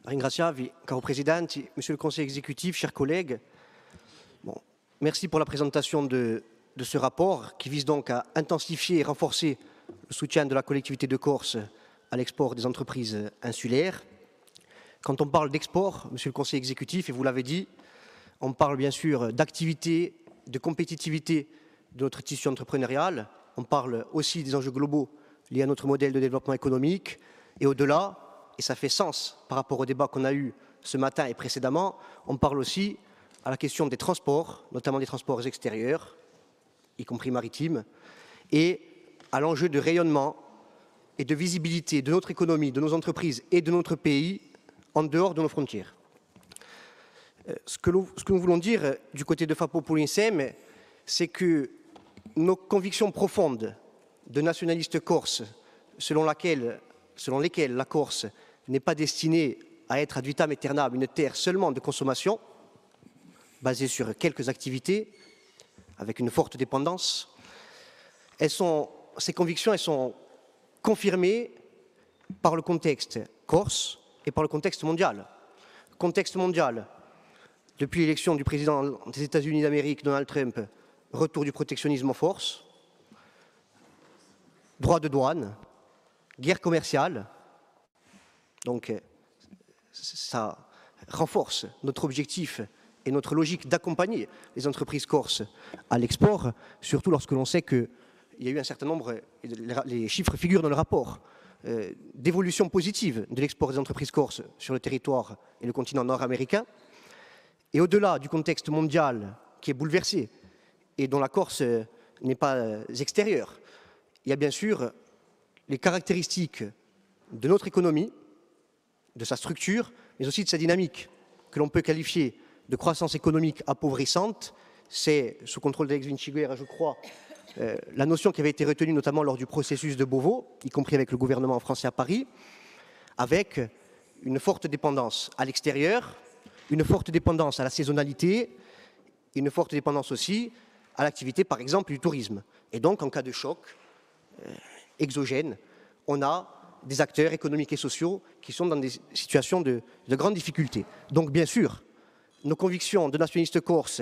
Ringrazio, caro Presidente, Monsieur le Conseil exécutif, chers collègues. Merci pour la présentation de ce rapport qui vise donc à intensifier et renforcer le soutien de la collectivité de Corse à l'export des entreprises insulaires. Quand on parle d'export, Monsieur le Conseil exécutif, et vous l'avez dit, on parle bien sûr d'activité, de compétitivité de notre tissu entrepreneurial. On parle aussi des enjeux globaux liés à notre modèle de développement économique. Et au-delà, et ça fait sens par rapport au débat qu'on a eu ce matin et précédemment, on parle aussi à la question des transports, notamment des transports extérieurs, y compris maritimes, et à l'enjeu de rayonnement et de visibilité de notre économie, de nos entreprises et de notre pays en dehors de nos frontières. Ce que nous voulons dire du côté de FAPO pour l'INSEM, c'est que nos convictions profondes de nationalistes corses, selon lesquelles la Corse n'est pas destinée à être ad vitam aeternam une terre seulement de consommation, basée sur quelques activités, avec une forte dépendance, ces convictions elles sont confirmées par le contexte corse et par le contexte mondial. Contexte mondial, depuis l'élection du président des États-Unis d'Amérique, Donald Trump, retour du protectionnisme en force, droit de douane, guerre commerciale. Donc ça renforce notre objectif et notre logique d'accompagner les entreprises corses à l'export, surtout lorsque l'on sait qu'il y a eu un certain nombre, les chiffres figurent dans le rapport, d'évolution positive de l'export des entreprises corses sur le territoire et le continent nord-américain. Et au-delà du contexte mondial qui est bouleversé et dont la Corse n'est pas extérieure, il y a bien sûr les caractéristiques de notre économie, de sa structure, mais aussi de sa dynamique, que l'on peut qualifier de croissance économique appauvrissante. C'est, sous contrôle d'Alex Vinciguerra, je crois, la notion qui avait été retenue notamment lors du processus de Beauvau, y compris avec le gouvernement français à Paris, avec une forte dépendance à l'extérieur, une forte dépendance à la saisonnalité, une forte dépendance aussi à l'activité, par exemple, du tourisme. Et donc, en cas de choc exogène, on a des acteurs économiques et sociaux qui sont dans des situations de grande difficulté. Donc, bien sûr, nos convictions de nationalistes corses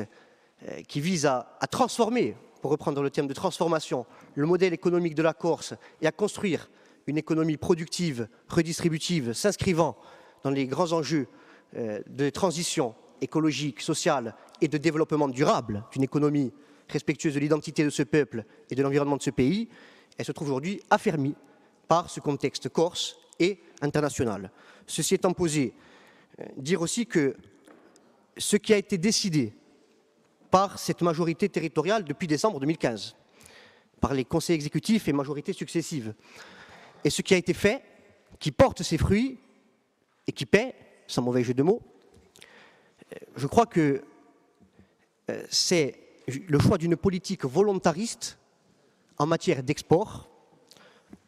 qui visent à transformer, pour reprendre le terme de transformation, le modèle économique de la Corse et à construire une économie productive, redistributive, s'inscrivant dans les grands enjeux de transition écologique, sociale et de développement durable d'une économie respectueuse de l'identité de ce peuple et de l'environnement de ce pays, elle se trouve aujourd'hui affermie par ce contexte corse et international. Ceci étant posé, dire aussi que ce qui a été décidé par cette majorité territoriale depuis décembre 2015, par les conseils exécutifs et majorités successives, et ce qui a été fait, qui porte ses fruits et qui paie, sans mauvais jeu de mots, je crois que c'est le choix d'une politique volontariste en matière d'export.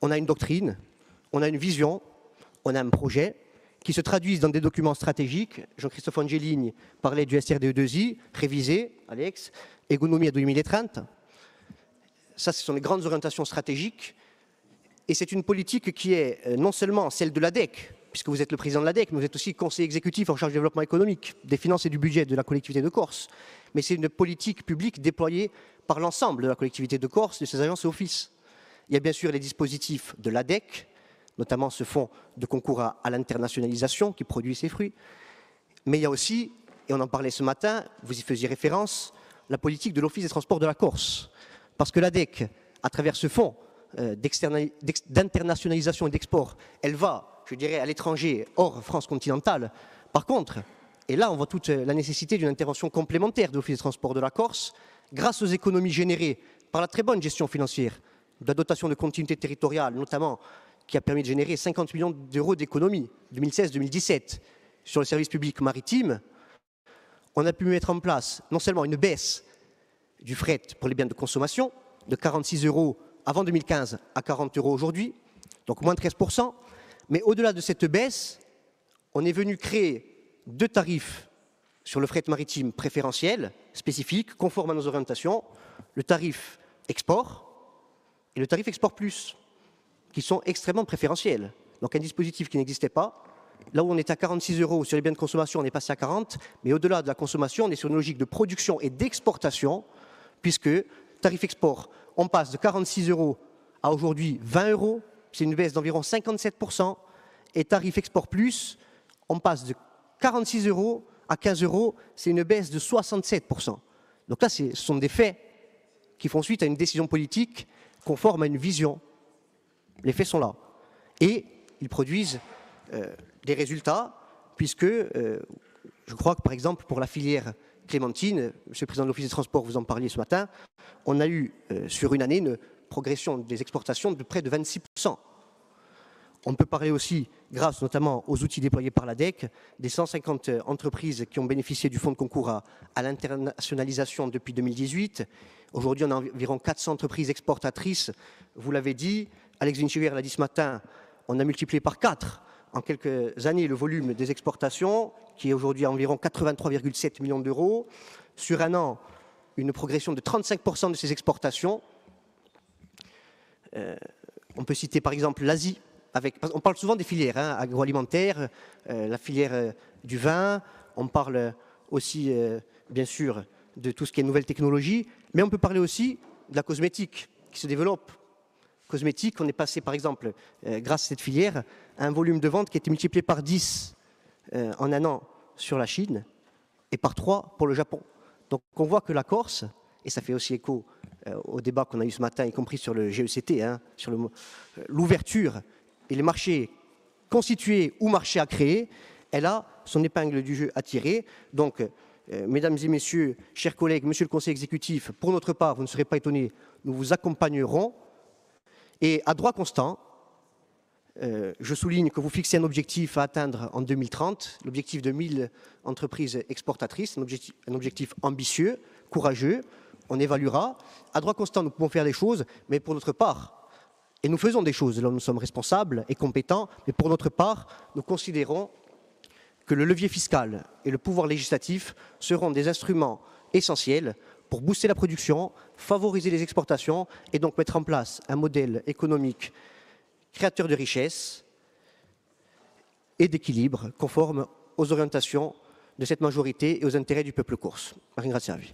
On a une doctrine, on a une vision, on a un projet qui se traduisent dans des documents stratégiques. Jean-Christophe Angelini parlait du SRDE2I, révisé, Alex, économie à 2030. Ça, ce sont les grandes orientations stratégiques. Et c'est une politique qui est non seulement celle de l'ADEC, puisque vous êtes le président de l'ADEC, mais vous êtes aussi conseiller exécutif en charge du développement économique, des finances et du budget de la collectivité de Corse. Mais c'est une politique publique déployée par l'ensemble de la collectivité de Corse, de ses agences et offices. Il y a bien sûr les dispositifs de l'ADEC, notamment ce fonds de concours à l'internationalisation qui produit ses fruits. Mais il y a aussi, et on en parlait ce matin, vous y faisiez référence, la politique de l'Office des transports de la Corse. Parce que l'ADEC, à travers ce fonds d'internationalisation et d'export, elle va, je dirais, à l'étranger, hors France continentale. Par contre, et là on voit toute la nécessité d'une intervention complémentaire de l'Office des transports de la Corse, grâce aux économies générées par la très bonne gestion financière, de la dotation de continuité territoriale notamment, qui a permis de générer 50 millions d'euros d'économies 2016-2017 sur le service public maritime, on a pu mettre en place non seulement une baisse du fret pour les biens de consommation, de 46 € avant 2015 à 40 € aujourd'hui, donc moins 13%, mais au-delà de cette baisse, on est venu créer 2 tarifs sur le fret maritime préférentiel, spécifiques, conformes à nos orientations, le tarif export et le tarif export plus, qui sont extrêmement préférentiels. Donc un dispositif qui n'existait pas là où on est à 46 € sur les biens de consommation, on est passé à 40, mais au-delà de la consommation, on est sur une logique de production et d'exportation, puisque tarif export, on passe de 46 € à aujourd'hui 20 €, c'est une baisse d'environ 57%, et tarif export plus, on passe de 46 € à 15 €, c'est une baisse de 67%. Donc là, ce sont des faits qui font suite à une décision politique conforme à une vision. Les faits sont là. Et ils produisent des résultats, puisque je crois que, par exemple, pour la filière clémentine, Monsieur le Président de l'Office des Transports, vous en parliez ce matin, on a eu sur une année une progression des exportations de près de 26%. On peut parler aussi, grâce notamment aux outils déployés par l'ADEC, des 150 entreprises qui ont bénéficié du fonds de concours à l'internationalisation depuis 2018. Aujourd'hui, on a environ 400 entreprises exportatrices. Vous l'avez dit, Alex Vinchiger l'a dit ce matin, on a multiplié par 4 en quelques années le volume des exportations, qui est aujourd'hui à environ 83,7 millions d'euros. Sur un an, une progression de 35% de ces exportations. On peut citer par exemple l'Asie. On parle souvent des filières agroalimentaires, la filière du vin, on parle aussi, bien sûr, de tout ce qui est nouvelles technologies, mais on peut parler aussi de la cosmétique qui se développe. Cosmétique, on est passé, par exemple, grâce à cette filière, à un volume de vente qui a été multiplié par 10 en un an sur la Chine et par 3 pour le Japon. Donc on voit que la Corse, et ça fait aussi écho au débat qu'on a eu ce matin, y compris sur le GECT, sur l'ouverture et les marchés constitués ou marchés à créer, elle a son épingle du jeu à tirer. Donc, mesdames et messieurs, chers collègues, monsieur le conseil exécutif, pour notre part, vous ne serez pas étonnés, nous vous accompagnerons. Et à droit constant, je souligne que vous fixez un objectif à atteindre en 2030, l'objectif de 1000 entreprises exportatrices, un objectif ambitieux, courageux, on évaluera. À droit constant, nous pouvons faire des choses, mais pour notre part, et nous faisons des choses, là nous sommes responsables et compétents, mais pour notre part, nous considérons que le levier fiscal et le pouvoir législatif seront des instruments essentiels pour booster la production, favoriser les exportations et donc mettre en place un modèle économique créateur de richesse et d'équilibre conforme aux orientations de cette majorité et aux intérêts du peuple corse. Marine Graziavi.